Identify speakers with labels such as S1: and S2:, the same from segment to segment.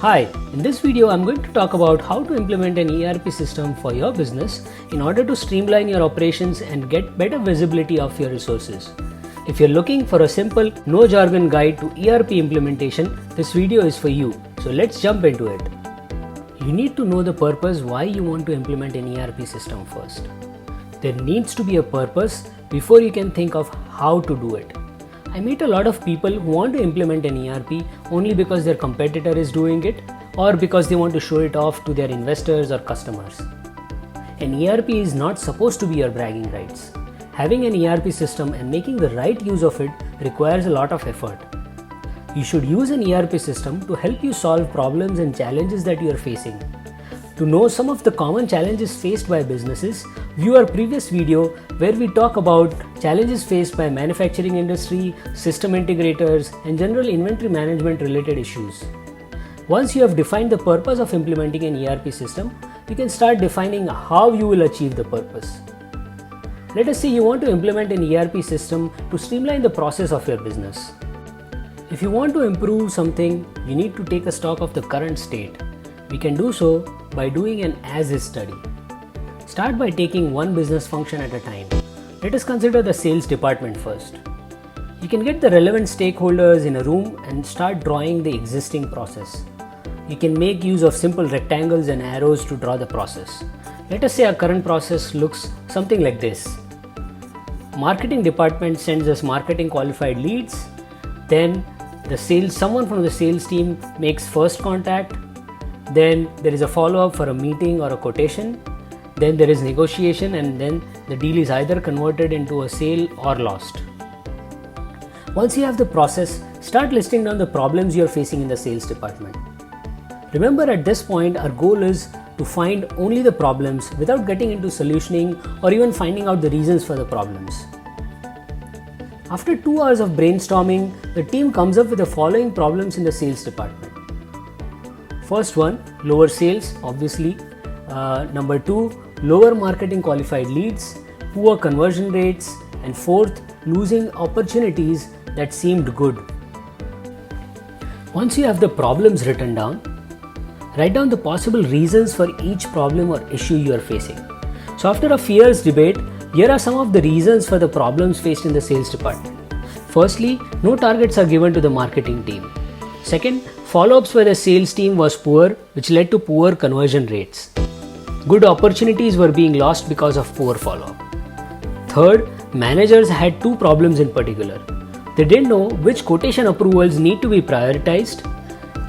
S1: Hi, in this video I'm going to talk about how to implement an ERP system for your business in order to streamline your operations and get better visibility of your resources. If you're looking for a simple, no jargon guide to ERP implementation, this video is for you. So let's jump into it. You need to know the purpose why you want to implement an ERP system first. There needs to be a purpose before you can think of how to do it. I meet a lot of people who want to implement an ERP only because their competitor is doing it or because they want to show it off to their investors or customers. An ERP is not supposed to be your bragging rights. Having an ERP system and making the right use of it requires a lot of effort. You should use an ERP system to help you solve problems and challenges that you are facing. To know some of the common challenges faced by businesses, view our previous video where we talk about challenges faced by manufacturing industry, system integrators, and general inventory management related issues. Once you have defined the purpose of implementing an ERP system, you can start defining how you will achieve the purpose. Let us say you want to implement an ERP system to streamline the process of your business. If you want to improve something, you need to take a stock of the current state. We can do so by doing an as-is study. Start by taking one business function at a time. Let us consider the sales department first. You can get the relevant stakeholders in a room and start drawing the existing process. You can make use of simple rectangles and arrows to draw the process. Let us say our current process looks something like this. Marketing department sends us marketing qualified leads. Then someone from the sales team makes first contact. Then there is a follow-up for a meeting or a quotation. Then there is negotiation, and then the deal is either converted into a sale or lost. Once you have the process, start listing down the problems you are facing in the sales department. Remember, at this point, our goal is to find only the problems without getting into solutioning or even finding out the reasons for the problems. After 2 hours of brainstorming, the team comes up with the following problems in the sales department. First one, lower sales, obviously. Number 2, lower marketing qualified leads, poor conversion rates, and fourth, losing opportunities that seemed good. Once you have the problems written down, write down the possible reasons for each problem or issue you are facing. So after a fierce debate, here are some of the reasons for the problems faced in the sales department. Firstly, no targets are given to the marketing team. Second, follow-ups for the sales team was poor, which led to poor conversion rates. Good opportunities were being lost because of poor follow-up. Third, managers had 2 problems in particular. They didn't know which quotation approvals need to be prioritized,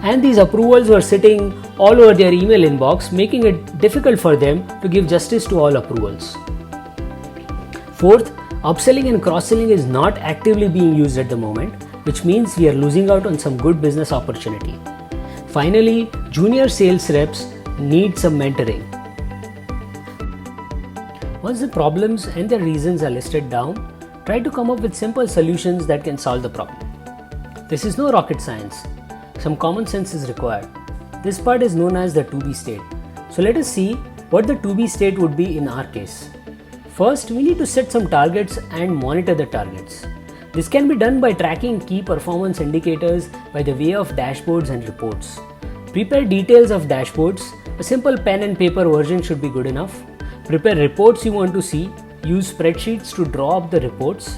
S1: and these approvals were sitting all over their email inbox, making it difficult for them to give justice to all approvals. Fourth, upselling and cross-selling is not actively being used at the moment, which means we are losing out on some good business opportunity. Finally, junior sales reps need some mentoring. Once the problems and their reasons are listed down, try to come up with simple solutions that can solve the problem. This is no rocket science. Some common sense is required. This part is known as the to-be state. So let us see what the to-be state would be in our case. First, we need to set some targets and monitor the targets. This can be done by tracking key performance indicators by the way of dashboards and reports. Prepare details of dashboards. A simple pen and paper version should be good enough. Prepare reports you want to see. Use spreadsheets to draw up the reports.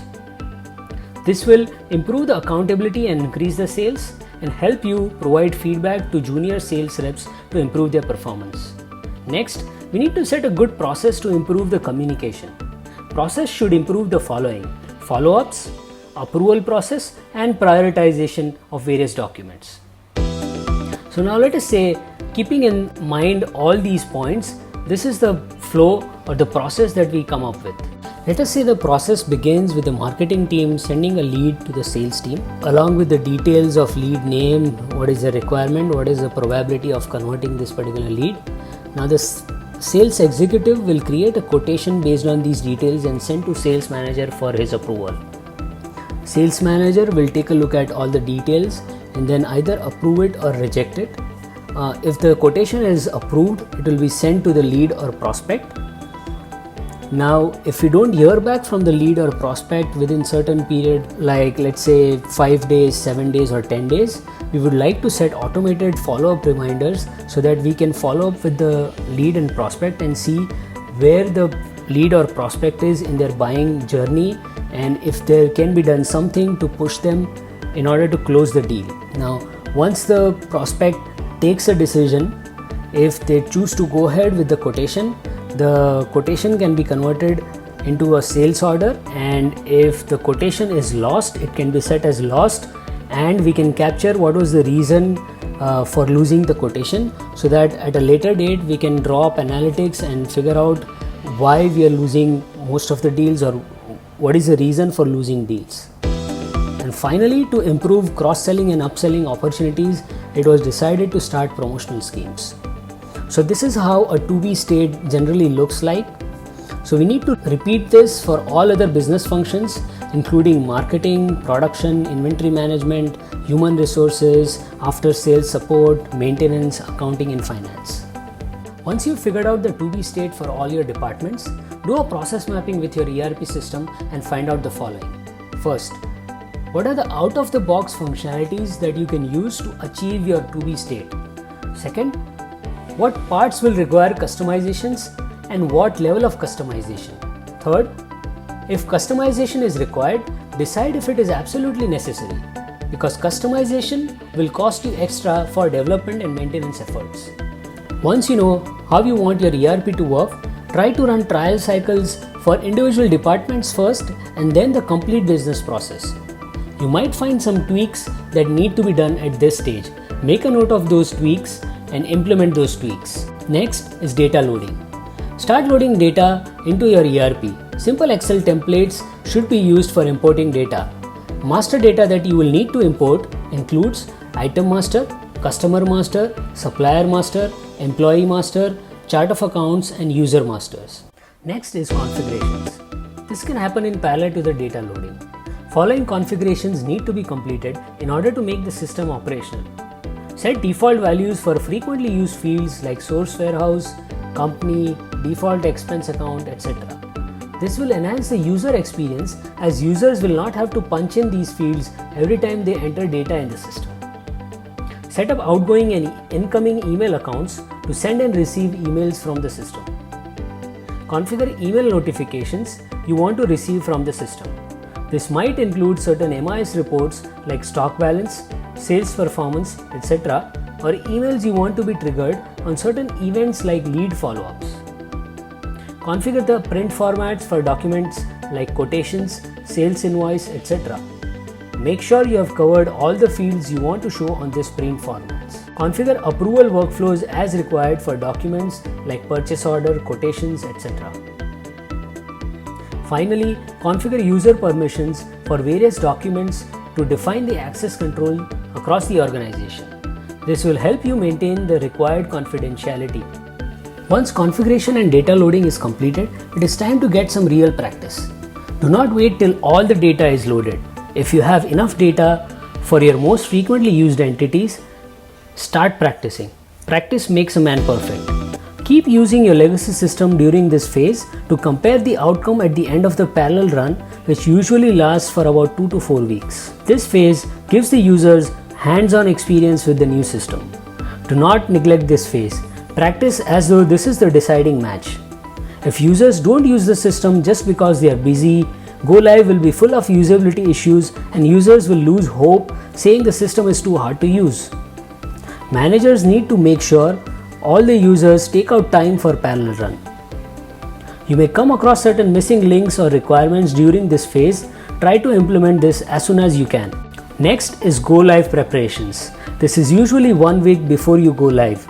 S1: This will improve the accountability and increase the sales and help you provide feedback to junior sales reps to improve their performance. Next, we need to set a good process to improve the communication. Process should improve the following: follow-ups, approval process, and prioritization of various documents. So now let us say, keeping in mind all these points, this is the flow or the process that we come up with. Let us say the process begins with the marketing team sending a lead to the sales team along with the details of lead name, what is the requirement, what is the probability of converting this particular lead. Now the sales executive will create a quotation based on these details and send to sales manager for his approval. Sales manager will take a look at all the details and then either approve it or reject it. If the quotation is approved, it will be sent to the lead or prospect. Now, if we don't hear back from the lead or prospect within certain period, like let's say 5 days, 7 days or 10 days, we would like to set automated follow-up reminders so that we can follow up with the lead and prospect and see where the lead or prospect is in their buying journey, and if there can be done something to push them in order to close the deal. Now, once the prospect takes a decision, if they choose to go ahead with the quotation can be converted into a sales order, and if the quotation is lost, it can be set as lost, and we can capture what was the reason for losing the quotation, so that at a later date we can draw up analytics and figure out why we are losing most of the deals or what is the reason for losing deals. And finally, to improve cross-selling and upselling opportunities, it was decided to start promotional schemes. So this is how a to-be state generally looks like. So we need to repeat this for all other business functions, including marketing, production, inventory management, human resources, after sales support, maintenance, accounting and finance. Once you've figured out the to-be state for all your departments, do a process mapping with your ERP system and find out the following. First, what are the out-of-the-box functionalities that you can use to achieve your to-be state? Second, what parts will require customizations and what level of customization? Third, if customization is required, decide if it is absolutely necessary, because customization will cost you extra for development and maintenance efforts. Once you know how you want your ERP to work, try to run trial cycles for individual departments first and then the complete business process. You might find some tweaks that need to be done at this stage. Make a note of those tweaks and implement those tweaks. Next is data loading. Start loading data into your ERP. Simple Excel templates should be used for importing data. Master data that you will need to import includes item master, customer master, supplier master, employee master, chart of accounts and user masters. Next is configurations. This can happen in parallel to the data loading. Following configurations need to be completed in order to make the system operational. Set default values for frequently used fields like source warehouse, company, default expense account, etc. This will enhance the user experience, as users will not have to punch in these fields every time they enter data in the system. Set up outgoing and incoming email accounts to send and receive emails from the system. Configure email notifications you want to receive from the system. This might include certain MIS reports like stock balance, sales performance, etc., or emails you want to be triggered on certain events like lead follow-ups. Configure the print formats for documents like quotations, sales invoice, etc. Make sure you have covered all the fields you want to show on this print formats. Configure approval workflows as required for documents like purchase order, quotations, etc. Finally, configure user permissions for various documents to define the access control across the organization. This will help you maintain the required confidentiality. Once configuration and data loading is completed, it is time to get some real practice. Do not wait till all the data is loaded. If you have enough data for your most frequently used entities, start practicing. Practice makes a man perfect. Keep using your legacy system during this phase to compare the outcome at the end of the parallel run, which usually lasts for about 2 to 4 weeks. This phase gives the users hands-on experience with the new system. Do not neglect this phase. Practice as though this is the deciding match. If users don't use the system just because they are busy, go live will be full of usability issues and users will lose hope, saying the system is too hard to use. Managers need to make sure all the users take out time for parallel run. You may come across certain missing links or requirements during this phase. Try to implement this as soon as you can. Next is go live preparations. This is usually 1 week before you go live.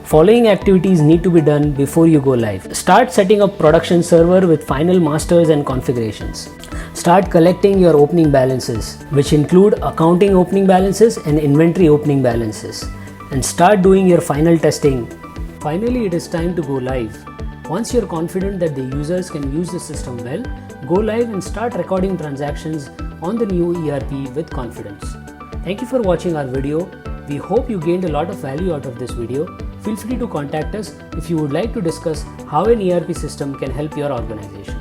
S1: Following activities need to be done before you go live. Start setting up production server with final masters and configurations. Start collecting your opening balances, which include accounting opening balances and inventory opening balances, and start doing your final testing. Finally, it is time to go live. Once you're confident that the users can use the system well, go live and start recording transactions on the new ERP with confidence. Thank you for watching our video. We hope you gained a lot of value out of this video. Feel free to contact us if you would like to discuss how an ERP system can help your organization.